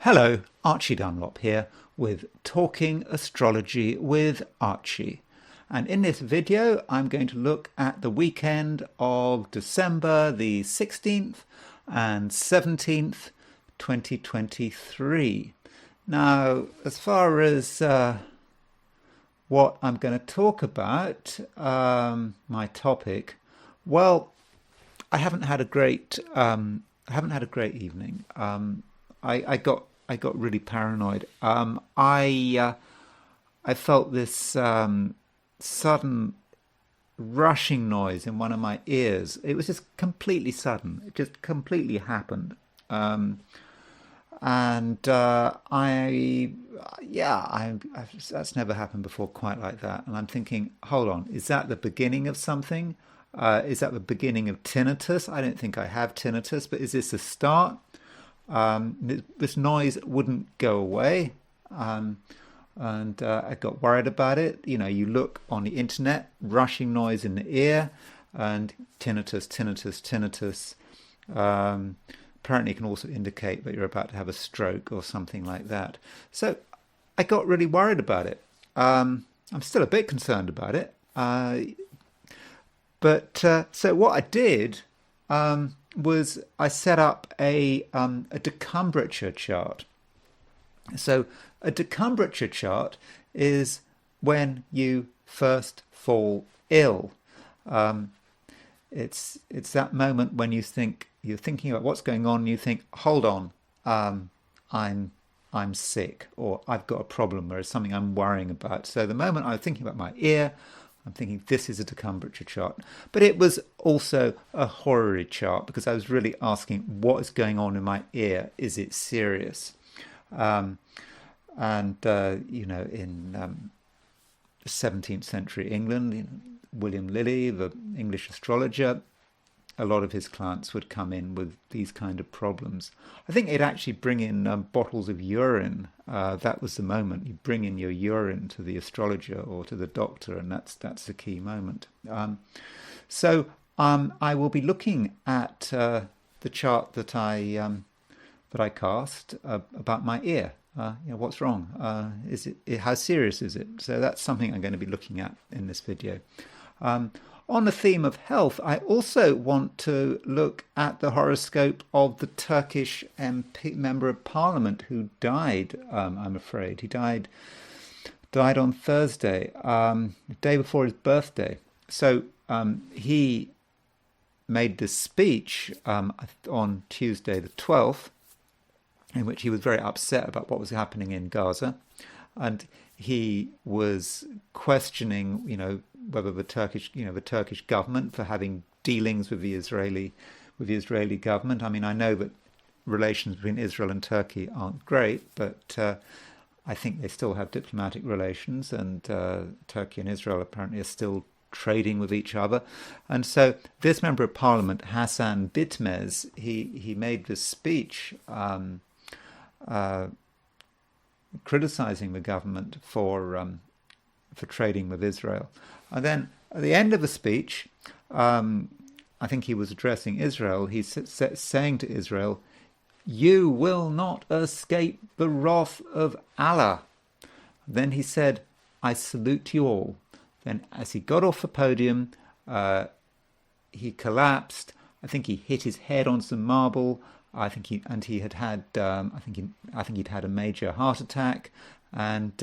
Hello, Archie Dunlop here with Talking Astrology with Archie. And in this video, I'm going to look at the weekend of December the 16th and 17th, 2023. Now, as far as what I'm going to talk about, my topic, well, I haven't had a great evening. I got really paranoid. I felt this sudden rushing noise in one of my ears. It was just completely sudden. It just completely happened. And that's never happened before quite like that. And I'm thinking, hold on, is that the beginning of something? Is that the beginning of tinnitus? I don't think I have tinnitus, but is this a start? This noise wouldn't go away, and I got worried about it. You know, you look on the internet, rushing noise in the ear, and tinnitus, tinnitus, tinnitus. Apparently, it can also indicate that you're about to have a stroke or something like that. So I got really worried about it. I'm still a bit concerned about it. So what I did was I set up a decumbrature chart. So a decumbrature chart is when you first fall ill. It's that moment when you're thinking about what's going on. And you think, hold on, I'm sick, or I've got a problem, or it's something I'm worrying about. So the moment I was thinking about my ear, I'm thinking this is a decumbrature chart. But it was also a horary chart because I was really asking what is going on in my ear. Is it serious? In 17th century England, William Lilly, the English astrologer, a lot of his clients would come in with these kind of problems. I think they'd actually bring in bottles of urine. That was the moment. You bring in your urine to the astrologer or to the doctor, and that's the key moment. So I will be looking at the chart that I cast about my ear. What's wrong? How serious is it? So that's something I'm going to be looking at in this video. On the theme of health, I also want to look at the horoscope of the Turkish MP, Member of Parliament, who died, I'm afraid. He died on Thursday, the day before his birthday. So he made this speech on Tuesday the 12th, in which he was very upset about what was happening in Gaza. And he was questioning, whether the Turkish government for having dealings with the Israeli government. I mean, I know that relations between Israel and Turkey aren't great, but I think they still have diplomatic relations, and Turkey and Israel apparently are still trading with each other. And so this member of parliament, Hasan Bitmez, he made this speech criticizing the government for trading with Israel. And then at the end of the speech, I think he was addressing Israel. He's saying to Israel, "You will not escape the wrath of Allah." Then he said, "I salute you all." Then as he got off the podium, he collapsed. I think he hit his head on some marble. I think he'd had a major heart attack, and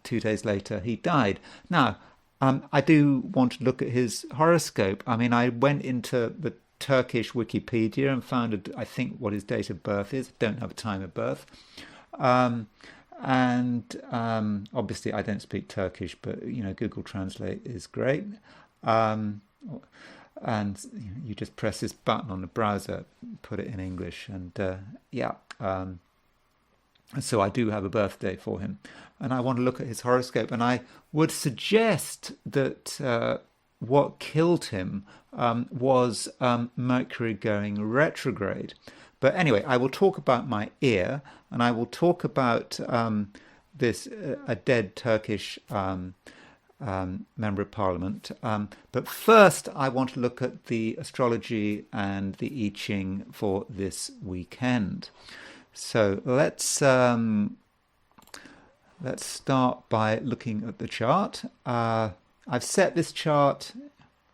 2 days later he died. Now, I do want to look at his horoscope. I mean, I went into the Turkish Wikipedia and found, I think, what his date of birth is. Don't have a time of birth. Obviously I don't speak Turkish, but, Google Translate is great. And you just press this button on the browser, put it in English, and so I do have a birthday for him, and I want to look at his horoscope. And I would suggest that what killed him was Mercury going retrograde. But anyway, I will talk about my ear, and I will talk about a dead Turkish Member of Parliament. But first, I want to look at the astrology and the I Ching for this weekend. So let's start by looking at the chart. I've set this chart,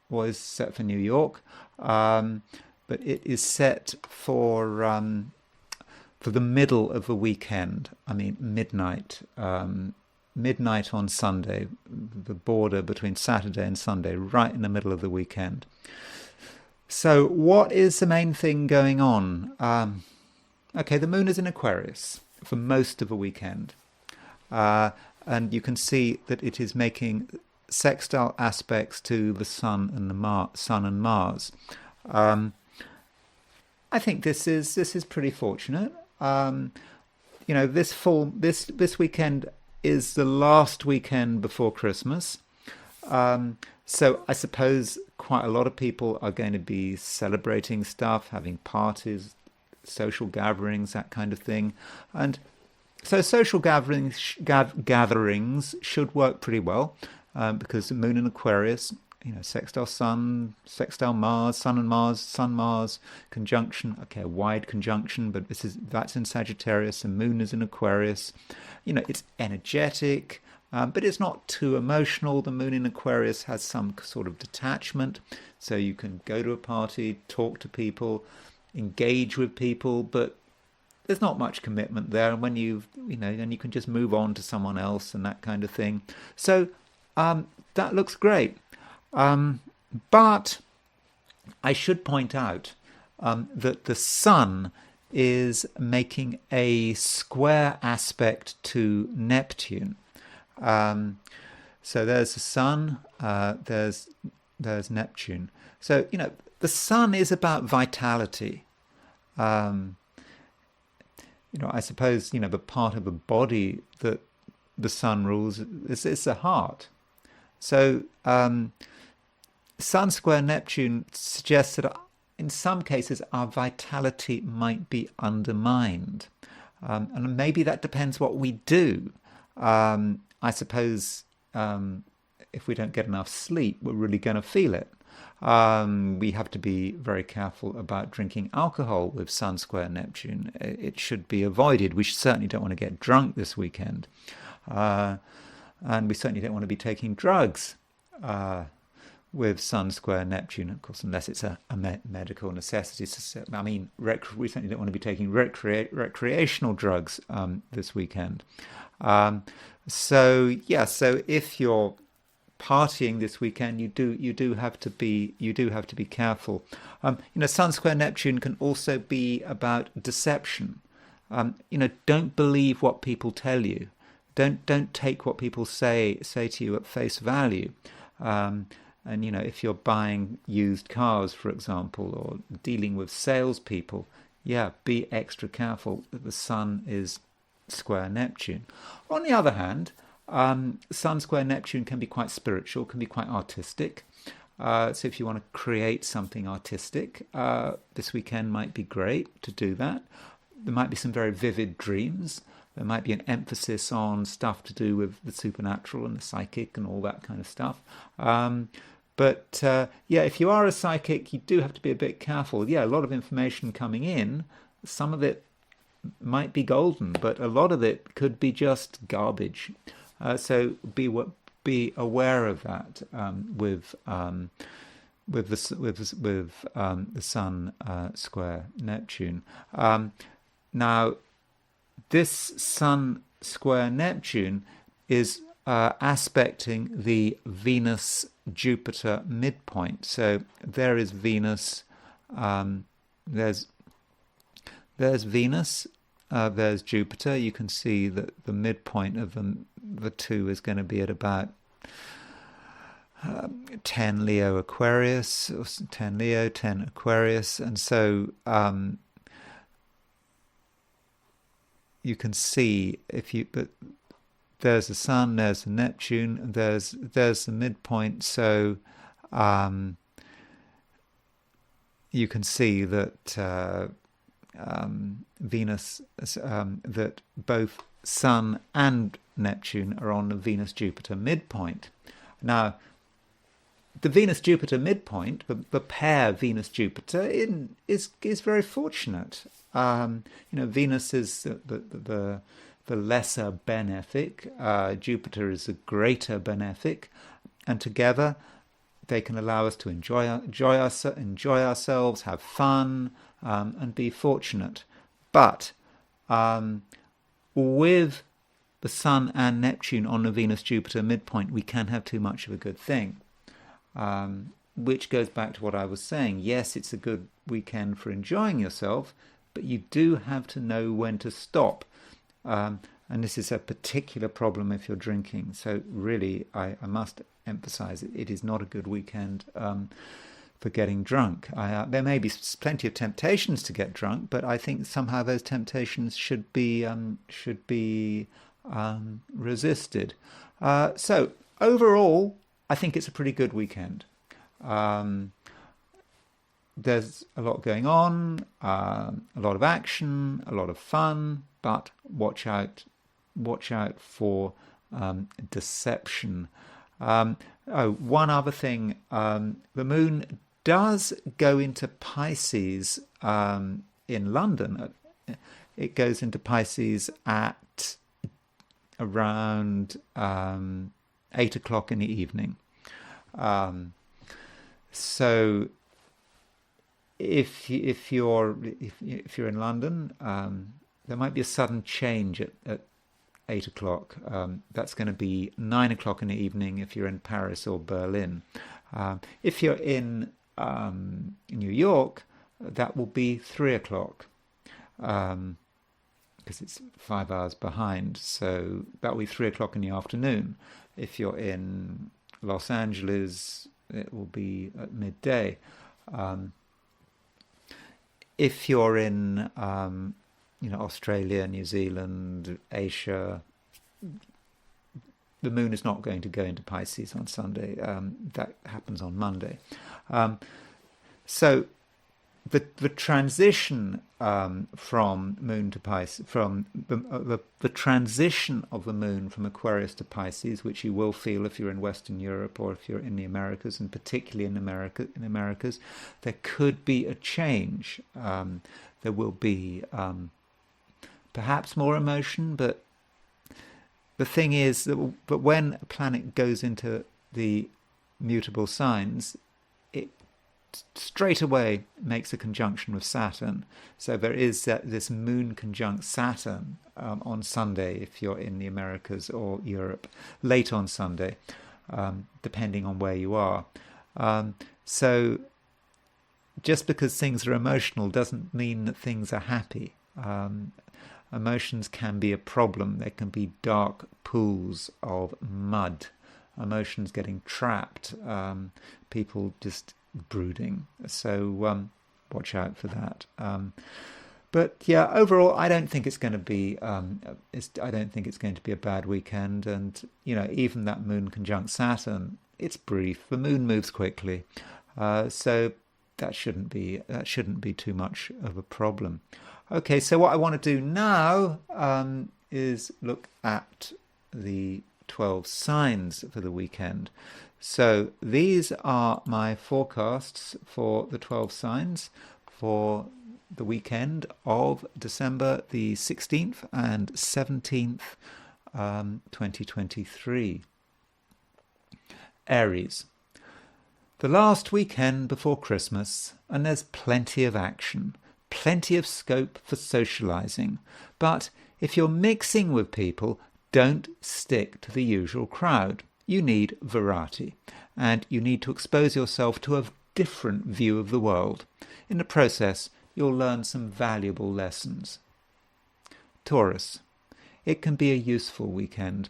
was set for New York, but it is set for the middle of the weekend. I mean, midnight. Midnight on Sunday, the border between Saturday and Sunday, right in the middle of the weekend. So what is the main thing going on? Okay, the moon is in Aquarius for most of the weekend. And you can see that it is making sextile aspects to the Sun and Mars. I think this is pretty fortunate. This weekend is the last weekend before Christmas. So I suppose quite a lot of people are going to be celebrating stuff, having parties, social gatherings, that kind of thing. And so social gatherings should work pretty well, because the moon in Aquarius, sextile Sun, sextile Mars, Sun and Mars, Sun Mars conjunction. Okay, a wide conjunction, but that's in Sagittarius. The moon is in Aquarius. It's energetic, but it's not too emotional. The moon in Aquarius has some sort of detachment, so you can go to a party, talk to people, engage with people, but there's not much commitment there. And when then you can just move on to someone else and that kind of thing. So that looks great. But I should point out that the Sun is making a square aspect to Neptune. So there's the Sun, there's Neptune. So, the Sun is about vitality. I suppose, the part of the body that the Sun rules is the heart. So Sun square Neptune suggests that in some cases our vitality might be undermined. And maybe that depends what we do. I suppose if we don't get enough sleep, we're really going to feel it. We have to be very careful about drinking alcohol with Sun square Neptune. It should be avoided. We certainly don't want to get drunk this weekend. And we certainly don't want to be taking drugs with Sun square Neptune, of course, unless it's a medical necessity. I mean, we certainly don't want to be taking recreational drugs this weekend. So if you're partying this weekend, you do have to be careful. Sun square Neptune can also be about deception. Don't believe what people tell you. Don't take what people say to you at face value. And if you're buying used cars, for example, or dealing with salespeople, be extra careful that the Sun is square Neptune. On the other hand, Sun square Neptune can be quite spiritual, can be quite artistic. So if you want to create something artistic, this weekend might be great to do that. There might be some very vivid dreams. There might be an emphasis on stuff to do with the supernatural and the psychic and all that kind of stuff. But if you are a psychic, you do have to be a bit careful. A lot of information coming in. Some of it might be golden, but a lot of it could be just garbage. So be aware of that with the Sun square Neptune. Now, this Sun square Neptune is aspecting the Venus-Jupiter midpoint. So there is Venus. There's Venus. There's Jupiter. You can see that the midpoint of the two is going to be at about 10 Leo Aquarius, or 10 Leo, 10 Aquarius, and so you can see but there's the Sun, there's the Neptune, there's the midpoint. So you can see that Venus, that both Sun and Neptune are on the Venus-Jupiter midpoint. Now, the Venus-Jupiter midpoint, the pair Venus-Jupiter, is very fortunate. Venus is the lesser benefic, Jupiter is the greater benefic, and together they can allow us to enjoy ourselves, have fun, and be fortunate. But with the Sun and Neptune on the Venus-Jupiter midpoint, we can have too much of a good thing. Which goes back to what I was saying. Yes, it's a good weekend for enjoying yourself, but you do have to know when to stop. And this is a particular problem if you're drinking. So really, I must emphasize it is not a good weekend for getting drunk. There may be plenty of temptations to get drunk, but I think somehow those temptations should be resisted. So overall, I think it's a pretty good weekend. There's a lot going on, a lot of action, a lot of fun, but watch out for deception. One other thing, the moon does go into Pisces in London. It goes into Pisces at around 8 o'clock in the evening. So if you're in London, there might be a sudden change at 8 o'clock. That's going to be 9 o'clock in the evening if you're in Paris or Berlin. If you're in New York, that will be 3 o'clock. Because it's 5 hours behind, so that will be 3 o'clock in the afternoon. If you're in Los Angeles, it will be at midday. If you're in Australia, New Zealand, Asia, the moon is not going to go into Pisces on Sunday. That happens on Monday. So the transition from moon to Pisces, from the transition of the moon from Aquarius to Pisces, which you will feel if you're in Western Europe or if you're in the Americas, and particularly in Americas, there could be a change. There will be perhaps more emotion, but the thing is that when a planet goes into the mutable signs, it straight away makes a conjunction with Saturn. So there is this moon conjunct Saturn on Sunday if you're in the Americas or Europe, late on Sunday, depending on where you are. So just because things are emotional doesn't mean that things are happy. Emotions can be a problem. There can be dark pools of mud, emotions getting trapped, people just brooding. So watch out for that. But yeah, overall, I don't think it's going to be. I don't think it's going to be a bad weekend. And even that moon conjunct Saturn, it's brief. The moon moves quickly, so that shouldn't be too much of a problem. Okay, so what I want to do now is look at the 12 signs for the weekend. So these are my forecasts for the 12 signs for the weekend of December the 16th and 17th, 2023. Aries. The last weekend before Christmas, and there's plenty of action. Plenty of scope for socializing, but if you're mixing with people, don't stick to the usual crowd. You need variety, and you need to expose yourself to a different view of the world. In the process, you'll learn some valuable lessons. Taurus. It can be a useful weekend.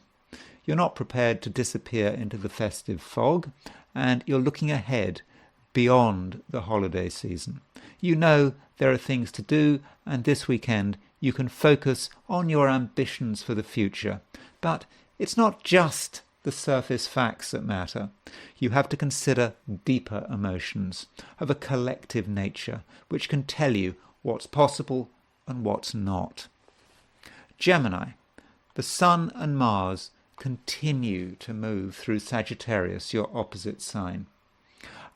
You're not prepared to disappear into the festive fog, and you're looking ahead beyond the holiday season. You know there are things to do, and this weekend you can focus on your ambitions for the future. But it's not just the surface facts that matter. You have to consider deeper emotions of a collective nature, which can tell you what's possible and what's not. Gemini. The Sun and Mars continue to move through Sagittarius, your opposite sign.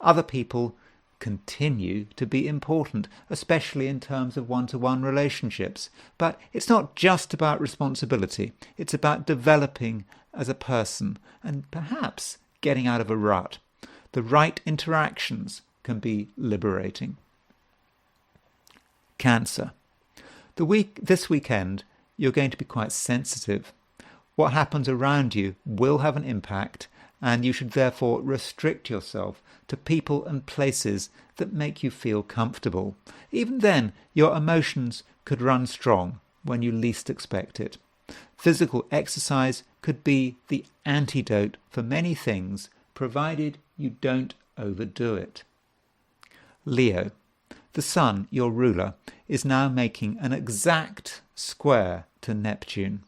Other people continue to be important, especially in terms of one-to-one relationships. But it's not just about responsibility. It's about developing as a person and perhaps getting out of a rut. The right interactions can be liberating. Cancer. This weekend, you're going to be quite sensitive. What happens around you will have an impact, and you should therefore restrict yourself to people and places that make you feel comfortable. Even then, your emotions could run strong when you least expect it. Physical exercise could be the antidote for many things, provided you don't overdo it. Leo. The Sun, your ruler, is now making an exact square to Neptune.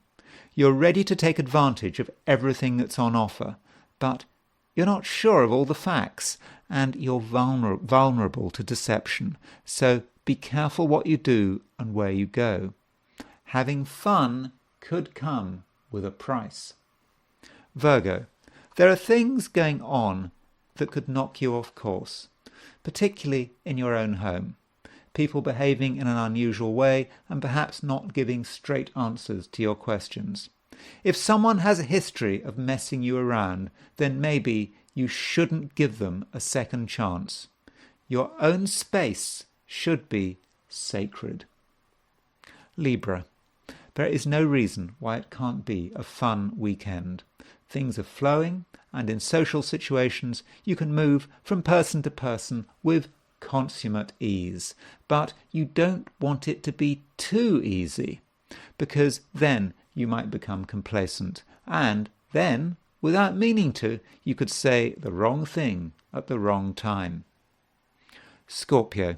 You're ready to take advantage of everything that's on offer, but you're not sure of all the facts, and you're vulnerable to deception. So be careful what you do and where you go. Having fun could come with a price. Virgo. There are things going on that could knock you off course, particularly in your own home. People behaving in an unusual way and perhaps not giving straight answers to your questions. If someone has a history of messing you around, then maybe you shouldn't give them a second chance. Your own space should be sacred. Libra. There is no reason why it can't be a fun weekend. Things are flowing, and in social situations you can move from person to person with consummate ease. But you don't want it to be too easy, because then you might become complacent, and then, without meaning to, you could say the wrong thing at the wrong time. Scorpio.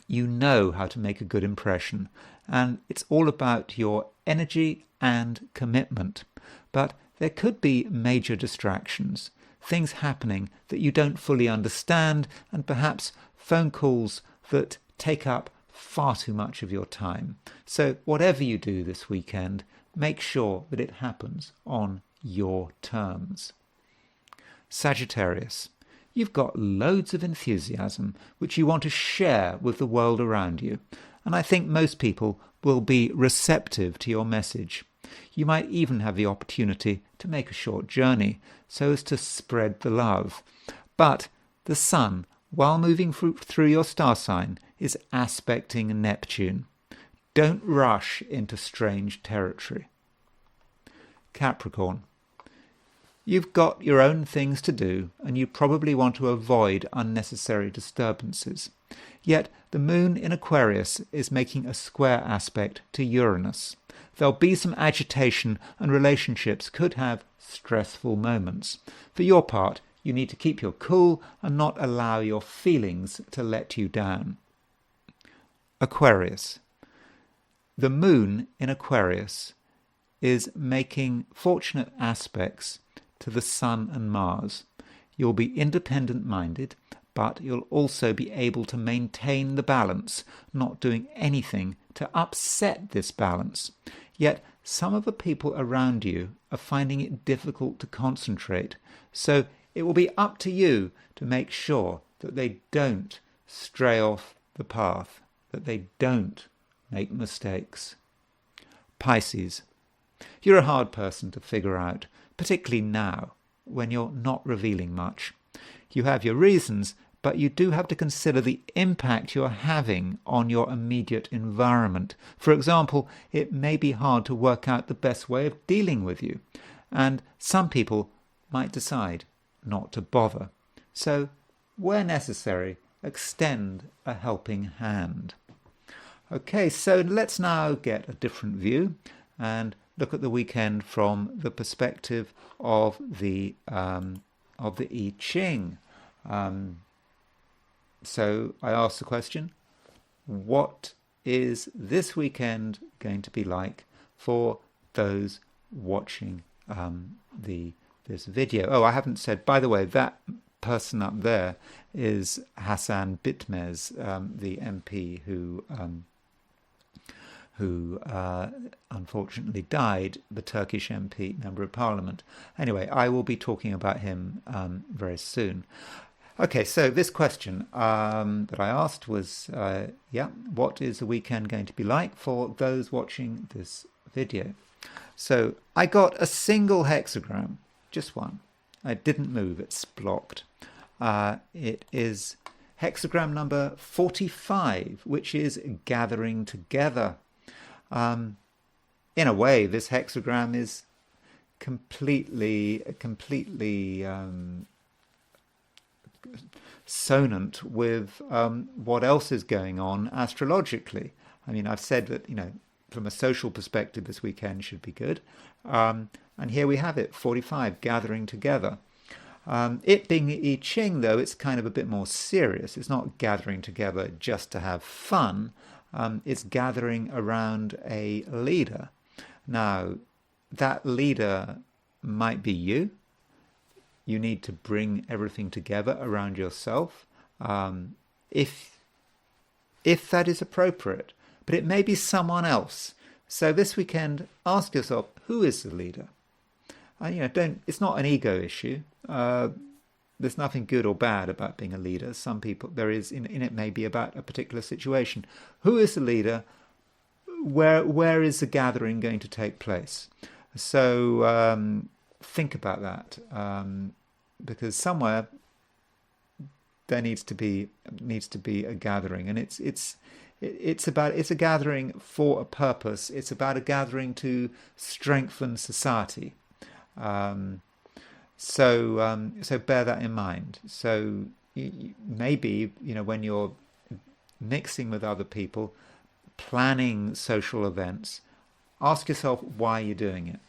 You know how to make a good impression, and it's all about your energy and commitment. But there could be major distractions, things happening that you don't fully understand, and perhaps phone calls that take up far too much of your time. So whatever you do this weekend, make sure that it happens on your terms. Sagittarius. You've got loads of enthusiasm which you want to share with the world around you, and I think most people will be receptive to your message. You might even have the opportunity to make a short journey so as to spread the love. But the Sun, while moving through your star sign, is aspecting Neptune. Don't rush into strange territory. Capricorn. You've got your own things to do, and you probably want to avoid unnecessary disturbances. Yet the moon in Aquarius is making a square aspect to Uranus. There'll be some agitation, and relationships could have stressful moments. For your part, you need to keep your cool and not allow your feelings to let you down. Aquarius. The moon in Aquarius is making fortunate aspects to the Sun and Mars. You'll be independent-minded, but you'll also be able to maintain the balance, not doing anything to upset this balance. Yet some of the people around you are finding it difficult to concentrate, so it will be up to you to make sure that they don't stray off the path, that they don't make mistakes. Pisces. You're a hard person to figure out, particularly now, when you're not revealing much. You have your reasons, but you do have to consider the impact you're having on your immediate environment. For example, it may be hard to work out the best way of dealing with you, and some people might decide not to bother. So, where necessary, extend a helping hand. Okay, so let's now get a different view and look at the weekend from the perspective of the I Ching. So I asked the question, what is this weekend going to be like for those watching this video? Oh, I haven't said, by the way, that person up there is Hasan Bitmez, the MP who unfortunately died, the Turkish MP, Member of Parliament. Anyway, I will be talking about him very soon. Okay, so this question that I asked was, what is the weekend going to be like for those watching this video? So I got a single hexagram, just one. It didn't move, it's blocked. It is hexagram number 45, which is gathering together. In a way, this hexagram is completely sonant with what else is going on astrologically. I mean, I've said that, from a social perspective, this weekend should be good. And here we have it, 45, gathering together. It being the I Ching, though, it's kind of a bit more serious. It's not gathering together just to have fun. It's gathering around a leader. Now, that leader might be you. You need to bring everything together around yourself, if that is appropriate. But it may be someone else. So this weekend, ask yourself, who is the leader? It's not an ego issue. There's nothing good or bad about being a leader. Some people, there is, in it may be about a particular situation. Who is the leader? Where is the gathering going to take place? So think about that, because somewhere there needs to be a gathering, and it's a gathering for a purpose. It's about a gathering to strengthen society. So bear that in mind. So maybe when you're mixing with other people, planning social events, ask yourself why you're doing it.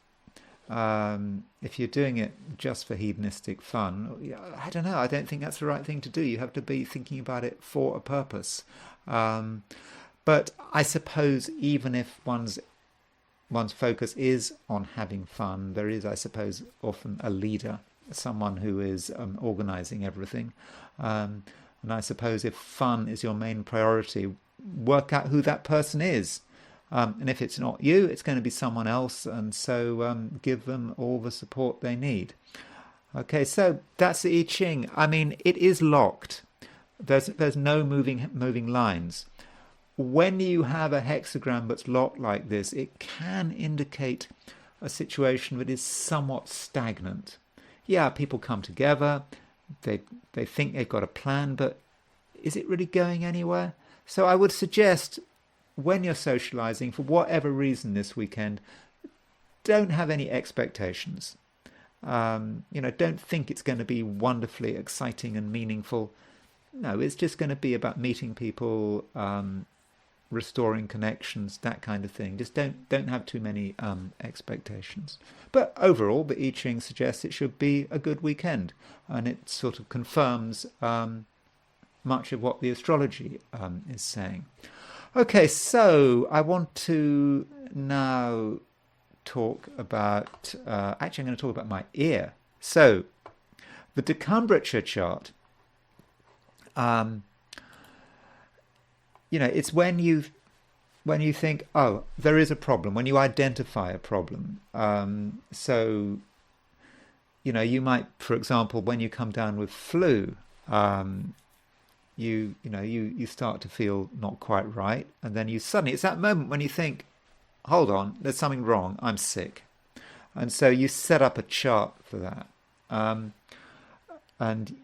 If you're doing it just for hedonistic fun, I don't know. I don't think that's the right thing to do. You have to be thinking about it for a purpose. But I suppose even if one's focus is on having fun, there is, I suppose, often a leader, someone who is organizing everything. And I suppose if fun is your main priority, work out who that person is. And if it's not you, it's going to be someone else. And so give them all the support they need. Okay, so that's the I Ching. I mean, it is locked. There's no moving lines. When you have a hexagram that's locked like this, it can indicate a situation that is somewhat stagnant. Yeah, people come together, they think they've got a plan, but is it really going anywhere? So I would suggest when you're socializing, for whatever reason this weekend, don't have any expectations. Don't think it's going to be wonderfully exciting and meaningful. No, it's just going to be about meeting people, restoring connections, that kind of thing. Just don't have too many expectations. But overall, the I Ching suggests it should be a good weekend, and it sort of confirms much of what the astrology is saying. Okay, so I want to now talk about, actually I'm going to talk about my ear. So the decumbrature chart, it's when you think, oh, there is a problem, when you identify a problem. So you might, for example, when you come down with flu, you start to feel not quite right, and then you suddenly, it's that moment when you think, hold on, there's something wrong, I'm sick. And so you set up a chart for that, and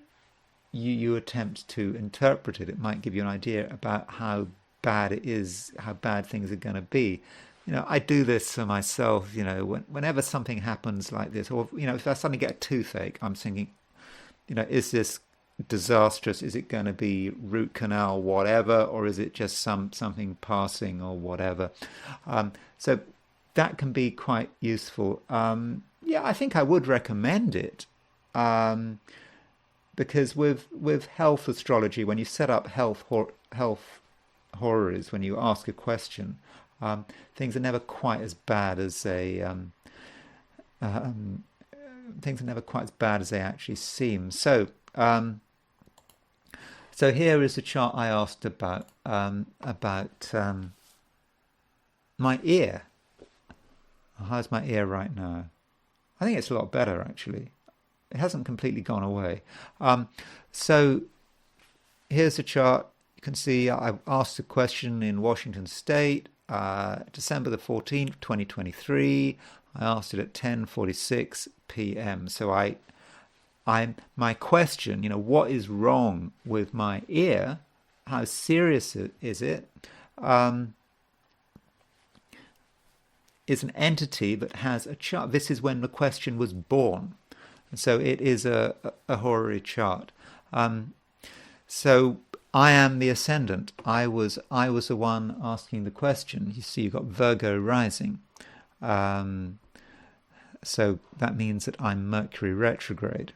you attempt to interpret it. It might give you an idea about how bad it is, how bad things are going to be. I do this for myself, whenever something happens like this, or, if I suddenly get a toothache, I'm thinking, is this disastrous? Is it going to be root canal, whatever, or is it just something passing or whatever? So that can be quite useful. I think I would recommend it, because with health astrology, when you set up health horrors, when you ask a question, things are never quite as bad as they actually seem. So here is the chart I asked about my ear. How's my ear right now? I think it's a lot better, actually. It hasn't completely gone away. So here's the chart. You can see I asked a question in Washington State, December the 14th, 2023. I asked it at 10:46 p.m. So my question, what is wrong with my ear? How serious is it? Is an entity that has a chart. This is when the question was born. And so it is a horary chart. So I am the ascendant. I was the one asking the question. You see, you've got Virgo rising. So that means that I'm Mercury retrograde.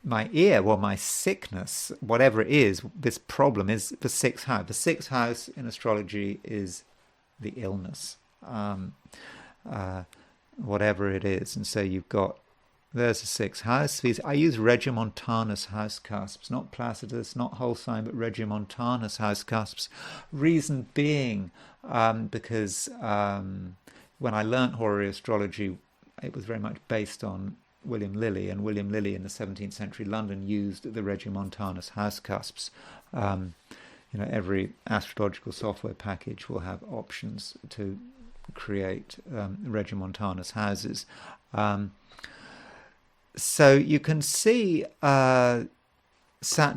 My ear, well, my sickness, whatever it is, this problem is the sixth house. The sixth house in astrology is the illness, whatever it is. And so there's the sixth house. I use Regiomontanus house cusps, not Placidus, not whole sign, but Regiomontanus house cusps. Reason being, because when I learnt horary astrology, it was very much based on William Lilly, and William Lilly in the 17th century London used the Regiomontanus house cusps. Every astrological software package will have options to create Regiomontanus houses. So you can see Saturn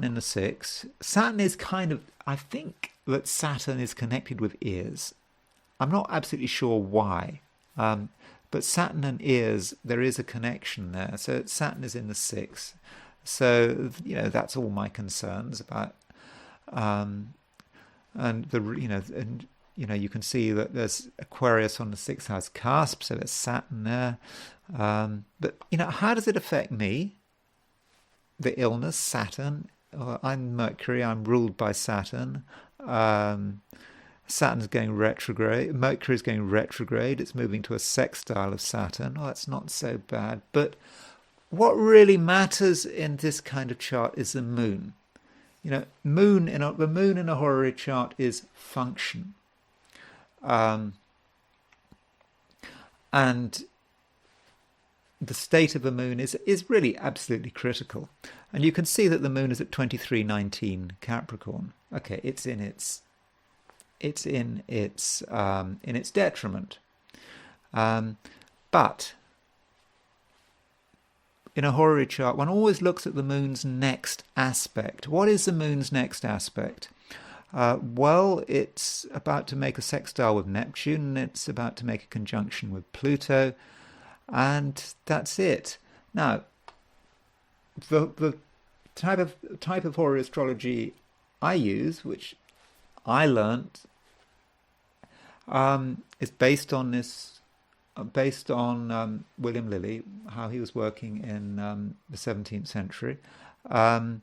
in the sixth. Saturn is I think that Saturn is connected with ears. I'm not absolutely sure why. But Saturn and ears, there is a connection there. So Saturn is in the sixth. So, that's all my concerns about. You can see that there's Aquarius on the sixth house cusp, so there's Saturn there. But, how does it affect me? The illness, Saturn. I'm Mercury, I'm ruled by Saturn. Saturn's going retrograde. Mercury's going retrograde. It's moving to a sextile of Saturn. Oh, that's not so bad. But what really matters in this kind of chart is the moon. The moon in a horary chart is function. And the state of the moon is really absolutely critical. And you can see that the moon is at 23:19 Capricorn. Okay, it's in its detriment. But in a horary chart, one always looks at the moon's next aspect. What is the moon's next aspect? Well, it's about to make a sextile with Neptune. It's about to make a conjunction with Pluto. And that's it. Now, the type of horary astrology I use, which I learnt, is based on William Lilly, how he was working in the 17th century. And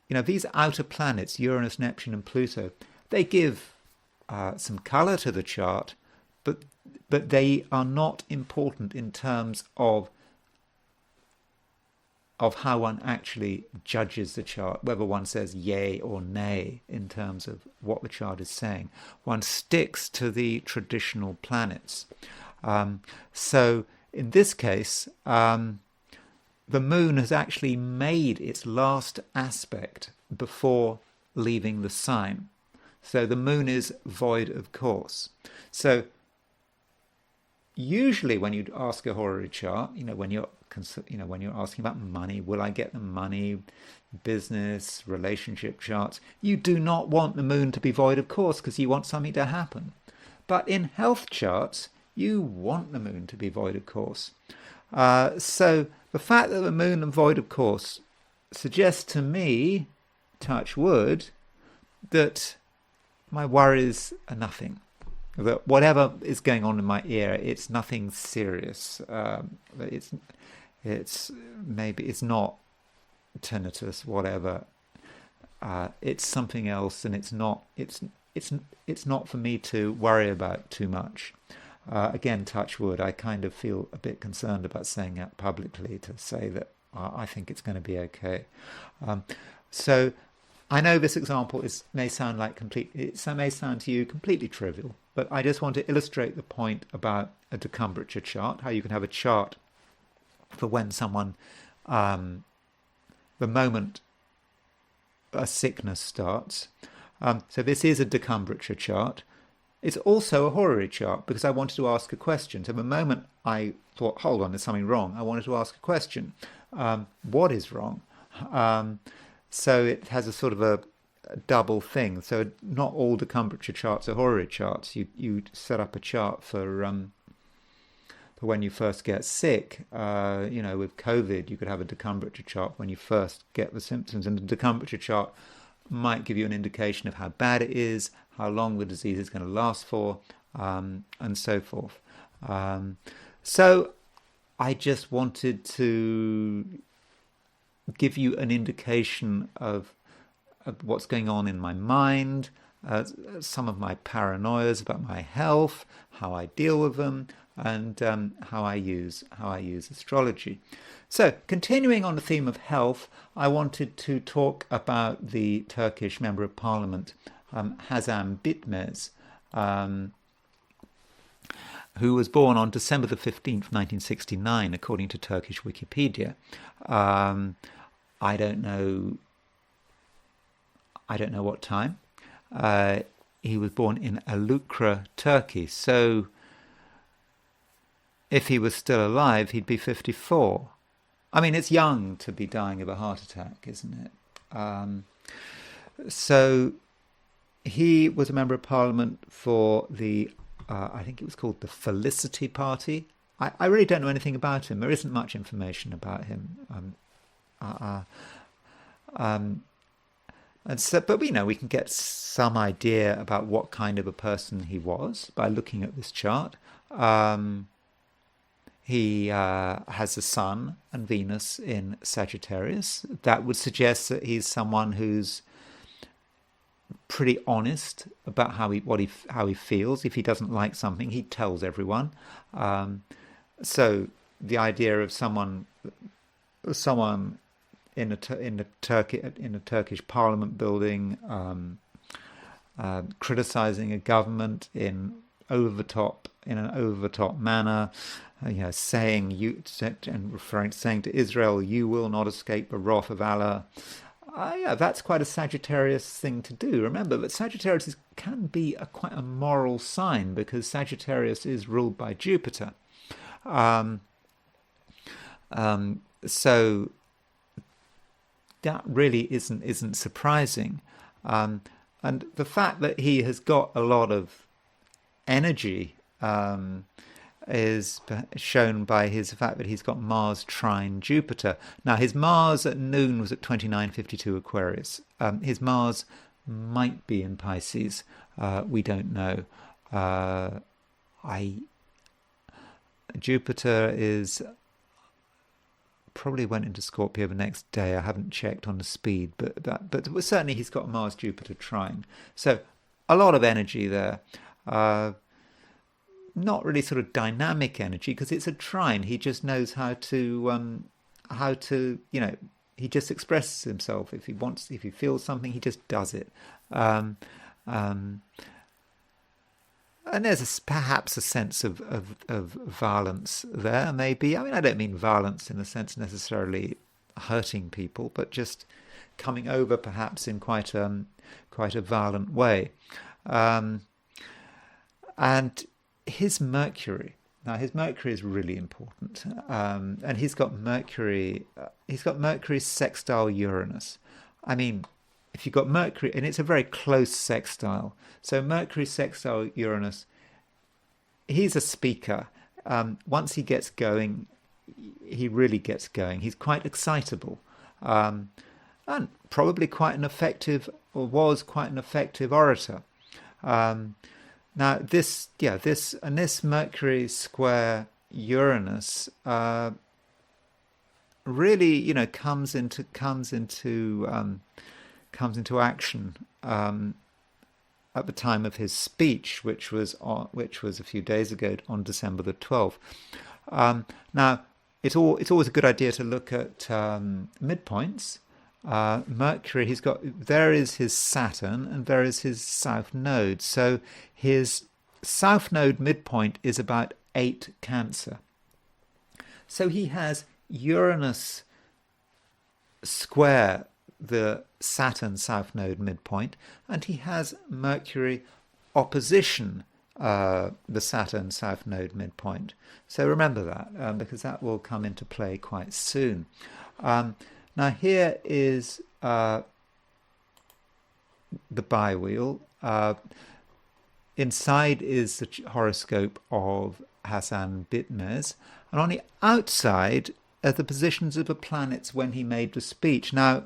these outer planets, Uranus, Neptune and Pluto, they give some colour to the chart, but they are not important in terms of how one actually judges the chart, whether one says yay or nay in terms of what the chart is saying. One sticks to the traditional planets. So in this case, the moon has actually made its last aspect before leaving the sign. So the moon is void of course. So usually when you ask a horary chart, when you're asking about money, will I get the money, business, relationship charts, you do not want the moon to be void of course because you want something to happen. But in health charts, you want the moon to be void of course. So the fact that the moon is void of course suggests to me, touch wood, that my worries are nothing. That whatever is going on in my ear, it's nothing serious. It's not tinnitus, whatever. It's something else, and it's not for me to worry about too much. Again, touch wood. I kind of feel a bit concerned about saying that publicly, to say that I think it's going to be okay. So I know this example may sound may sound to you completely trivial, but I just want to illustrate the point about a decumbrature chart, how you can have a chart for when someone, the moment a sickness starts. So this is a decumbrature chart. It's also a horary chart because I wanted to ask a question. So the moment I thought, hold on, there's something wrong, I wanted to ask a question. What is wrong? So it has a sort of a double thing. So not all decumbrature charts are horary charts. You set up a chart for when you first get sick. With COVID, you could have a decumbrature chart when you first get the symptoms, and the decumbrature chart might give you an indication of how bad it is, how long the disease is going to last for, and so forth. So I just wanted to give you an indication of what's going on in my mind, some of my paranoias about my health, how I deal with them, and how I use astrology. So, continuing on the theme of health, I wanted to talk about the Turkish Member of Parliament, Hasan Bitmez, who was born on December the 15th, 1969, according to Turkish Wikipedia. I don't know what time. He was born in Ankara, Turkey. So if he was still alive, he'd be 54. I mean, it's young to be dying of a heart attack, isn't it? So he was a member of parliament for the, I think it was called the Felicity Party. I really don't know anything about him. There isn't much information about him. And so, but we can get some idea about what kind of a person he was by looking at this chart. He has a Sun and Venus in Sagittarius. That would suggest that he's someone who's pretty honest about how he feels. If he doesn't like something, he tells everyone. So the idea of someone in a Turkish parliament building, criticizing a government in an over the top manner, saying to Israel, "You will not escape the wrath of Allah." That's quite a Sagittarius thing to do. Remember that Sagittarius can be quite a moral sign because Sagittarius is ruled by Jupiter. So that really isn't surprising, and the fact that he has got a lot of energy is shown by the fact that he's got Mars trine Jupiter. Now his Mars at noon was at 2952 Aquarius. His Mars might be in Pisces. We don't know. Jupiter is probably went into Scorpio the next day. I haven't checked on the speed, but certainly he's got Mars Jupiter trine. So a lot of energy there. Not really sort of dynamic energy because it's a trine. He just knows how to he just expresses himself. If he feels something, he just does it. And there's perhaps a sense of violence there, maybe. I mean, I don't mean violence in the sense necessarily hurting people, but just coming over perhaps in quite a violent way. And his Mercury. Now, his Mercury is really important, and he's got Mercury sextile Uranus. I mean, if you've got Mercury, and it's a very close sextile. So Mercury sextile Uranus, he's a speaker. Once he gets going, he really gets going. He's quite excitable, and probably quite an effective, or was quite an effective orator. Now this Mercury square Uranus really, comes into action at the time of his speech, which was a few days ago on December the 12th. Now it's always a good idea to look at midpoints. Mercury, there is his Saturn and there is his south node. So his south node midpoint is about 8 Cancer. So he has Uranus square the Saturn south node midpoint, and he has Mercury opposition the Saturn south node midpoint. So remember that, because that will come into play quite soon. Now here is the bi-wheel. Inside is the horoscope of Hasan Bitmez, and on the outside are the positions of the planets when he made the speech. Now,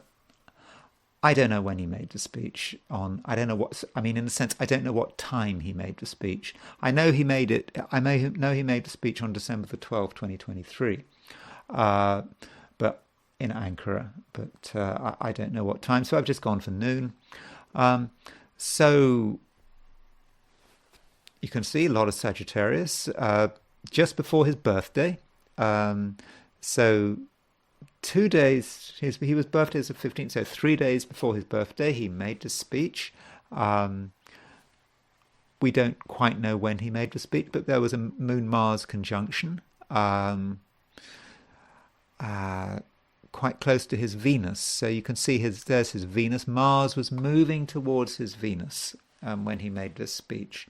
I don't know when he made the speech I don't know what, I mean, in a sense, I don't know what time he made the speech. I know he made it, I know he made the speech on December the 12th, 2023, but in Ankara, but I don't know what time, so I've just gone for noon. So you can see a lot of Sagittarius just before his birthday. So 2 days, he was birthday as the 15th, so 3 days before his birthday, he made the speech. We don't quite know when he made the speech, but there was a Moon-Mars conjunction, quite close to his Venus. So you can see there's his Venus. Mars was moving towards his Venus when he made this speech.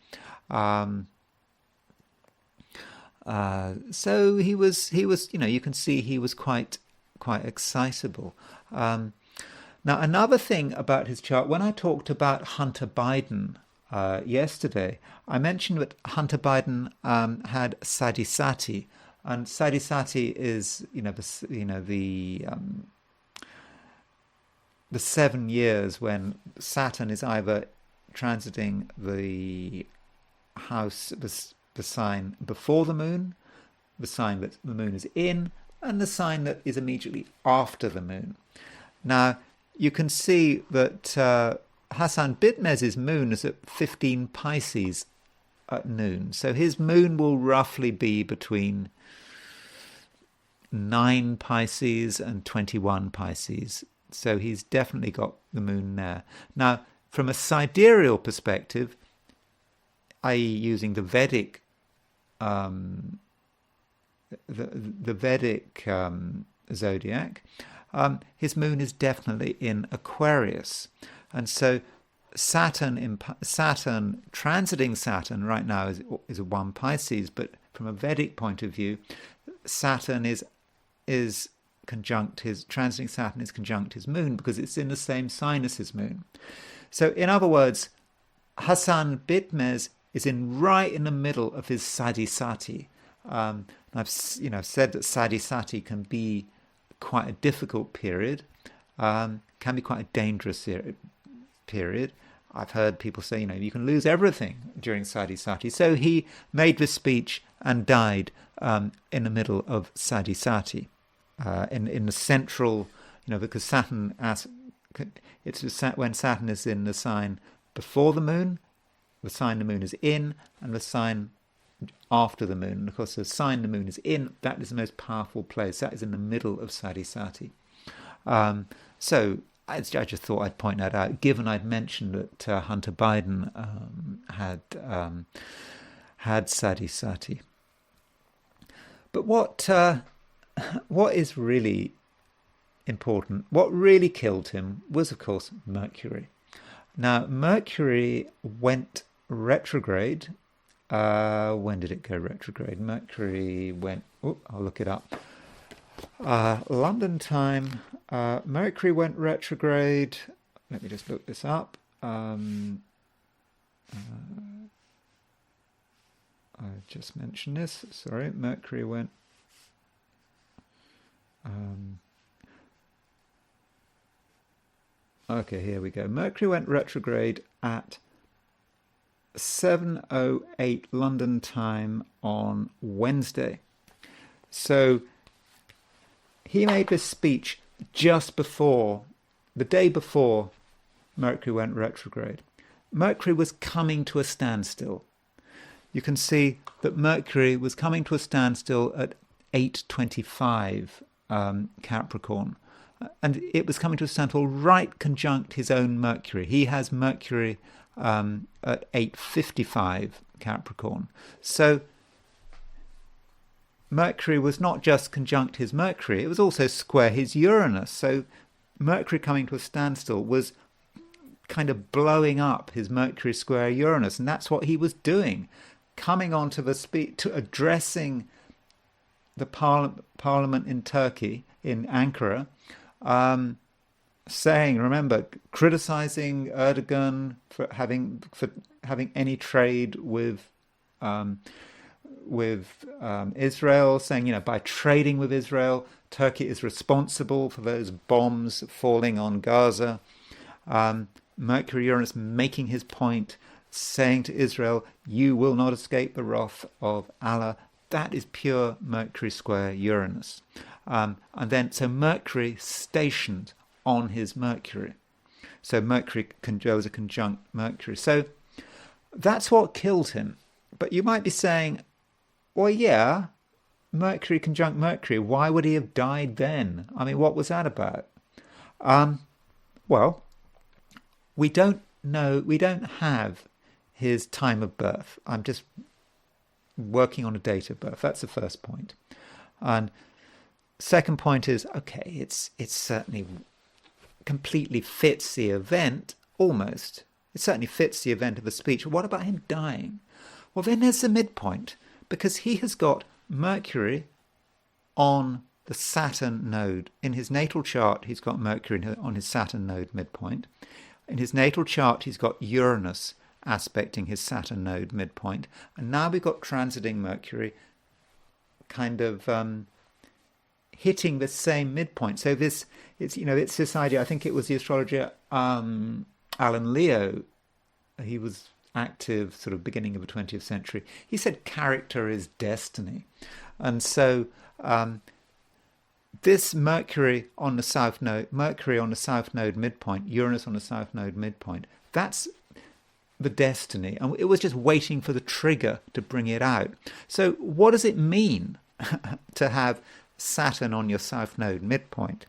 So he was, you can see he was quite excitable. Now, another thing about his chart, when I talked about Hunter Biden yesterday, I mentioned that Hunter Biden had Sadhisati, and Sadhisati is, the 7 years when Saturn is either transiting the house, the sign before the moon, the sign that the moon is in, and the sign that is immediately after the moon. Now, you can see that Hasan Bitmez's moon is at 15 Pisces at noon. So his moon will roughly be between 9 Pisces and 21 Pisces. So he's definitely got the moon there. Now, from a sidereal perspective, i.e. using the Vedic the Vedic zodiac, his moon is definitely in Aquarius, and so Saturn transiting Saturn right now is a 1 Pisces, but from a Vedic point of view, Saturn is conjunct his transiting Saturn is conjunct his moon because it's in the same sign as his moon. So in other words, Hasan Bitmez is right in the middle of his Sadhisati. I've said that Sadhisati can be quite a difficult period, can be quite a dangerous period. I've heard people say, you can lose everything during Sadhisati. So he made this speech and died in the middle of Sadhisati, in the central, because Saturn, it's when Saturn is in the sign before the moon, the sign the moon is in, and the sign after the moon. And of course, the sign the moon is in, that is the most powerful place. That is in the middle of Sadhisati. So I just thought I'd point that out, given I'd mentioned that Hunter Biden had Sadhisati. But what is really important, what really killed him was, of course, Mercury. Now, Mercury went retrograde. When did it go retrograde? Mercury went, I'll look it up. London time, Mercury went retrograde. Let me just look this up. I just mentioned this. Sorry, Mercury went. Okay, here we go. Mercury went retrograde at 7:08 London time on Wednesday. So he made this speech just before, the day before Mercury went retrograde. Mercury was coming to a standstill. You can see that Mercury was coming to a standstill at 8:25 Capricorn. and it was coming to a standstill right conjunct his own Mercury. He has Mercury at 855 Capricorn. So Mercury was not just conjunct his Mercury, it was also square his Uranus. So Mercury coming to a standstill was kind of blowing up his Mercury square Uranus, and that's what he was doing, coming onto the speech, to addressing the parliament in Turkey, in Ankara, saying, remember, criticizing Erdogan for having any trade with Israel, saying, by trading with Israel, Turkey is responsible for those bombs falling on Gaza. Mercury Uranus making his point, saying to Israel, you will not escape the wrath of Allah. That is pure Mercury square Uranus. And then, so Mercury stationed on his Mercury. So Mercury was a conjunct Mercury. So that's what killed him. But you might be saying, well, yeah, Mercury conjunct Mercury, why would he have died then? I mean, what was that about? Well, we don't know, we don't have his time of birth. I'm just working on a date of birth. That's the first point. And second point is, okay, it's certainly completely fits the event, almost. It certainly fits the event of the speech. What about him dying? Well, then there's the midpoint, because he has got Mercury on the Saturn node. In his natal chart, he's got Mercury on his Saturn node midpoint. In his natal chart, he's got Uranus aspecting his Saturn node midpoint. And now we've got transiting Mercury kind of hitting the same midpoint. So it's this idea. I think it was the astrologer Alan Leo. He was active sort of beginning of the 20th century. He said character is destiny. And so this Mercury on the south node midpoint, Uranus on the south node midpoint, that's the destiny. And it was just waiting for the trigger to bring it out. So what does it mean to have Saturn on your south node midpoint?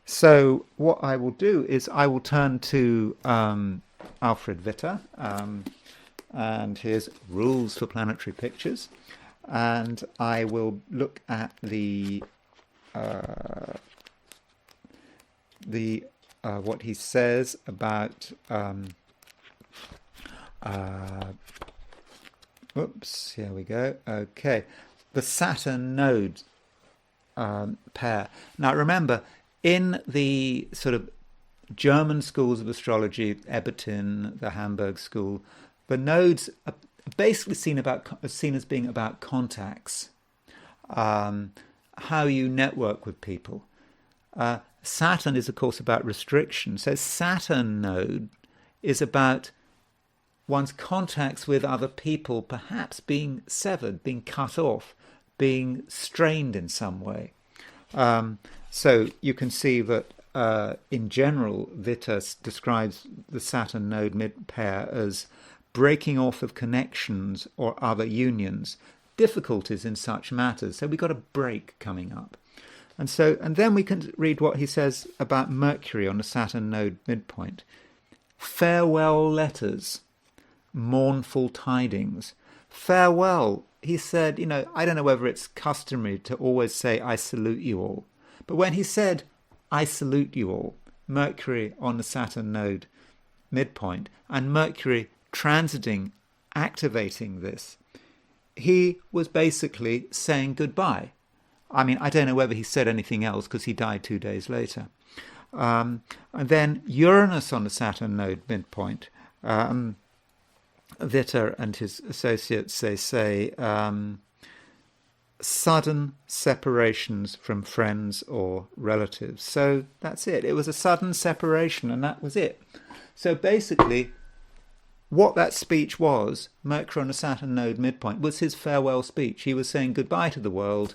So what I will do is I will turn to Alfred Witter and his rules for planetary pictures, and I will look at the what he says about here we go. Okay, the Saturn node pair. Now remember, in the sort of German schools of astrology, Ebertin, the Hamburg school, the nodes are basically seen as being about contacts, how you network with people. Saturn is, of course, about restriction. So Saturn node is about one's contacts with other people perhaps being severed, being cut off, being strained in some way. So you can see that in general, Witter describes the Saturn node mid pair as breaking off of connections or other unions, difficulties in such matters. So we've got a break coming up. And then we can read what he says about Mercury on the Saturn node midpoint. Farewell letters, mournful tidings. Farewell. He said, I don't know whether it's customary to always say, I salute you all. But when he said, I salute you all, Mercury on the Saturn node midpoint, and Mercury transiting, activating this, he was basically saying goodbye. I mean, I don't know whether he said anything else because he died 2 days later. And then Uranus on the Saturn node midpoint. Witter and his associates, they say, sudden separations from friends or relatives. So that's it. It was a sudden separation, and that was it. So basically, what that speech was, Mercury on the Saturn node midpoint, was his farewell speech. He was saying goodbye to the world.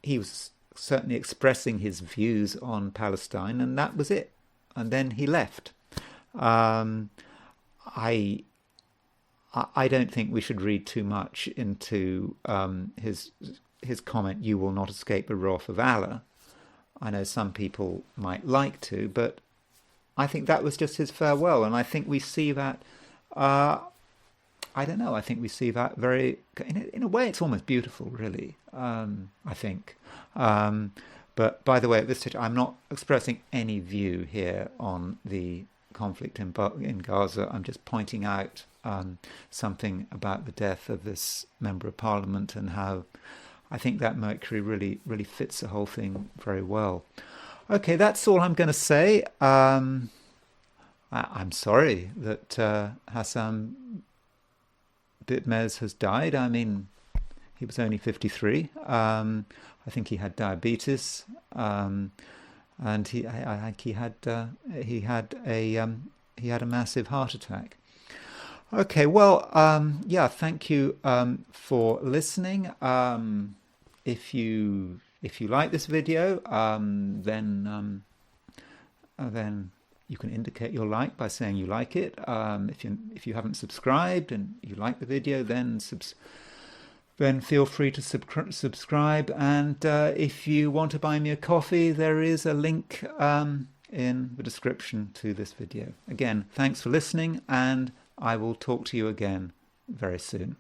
He was certainly expressing his views on Palestine, and that was it. And then he left. I don't think we should read too much into his comment, "You will not escape the wrath of Allah." I know some people might like to, but I think that was just his farewell, and I think we see that. I don't know. I think we see that very, in a way, it's almost beautiful, really. I think. But by the way, at this stage, I'm not expressing any view here on the conflict in Gaza. I'm just pointing out something about the death of this member of parliament and how I think that Mercury really fits the whole thing very well. Okay, that's all I'm going to say. I'm sorry that Hasan Bitmez has died. I mean, he was only 53. I think he had diabetes, and I think he had a massive heart attack. Okay, well, yeah, thank you for listening. If you like this video, then you can indicate your like by saying you like it. If you haven't subscribed and you like the video, then feel free to subscribe. And if you want to buy me a coffee, there is a link in the description to this video. Again, thanks for listening, and I will talk to you again very soon.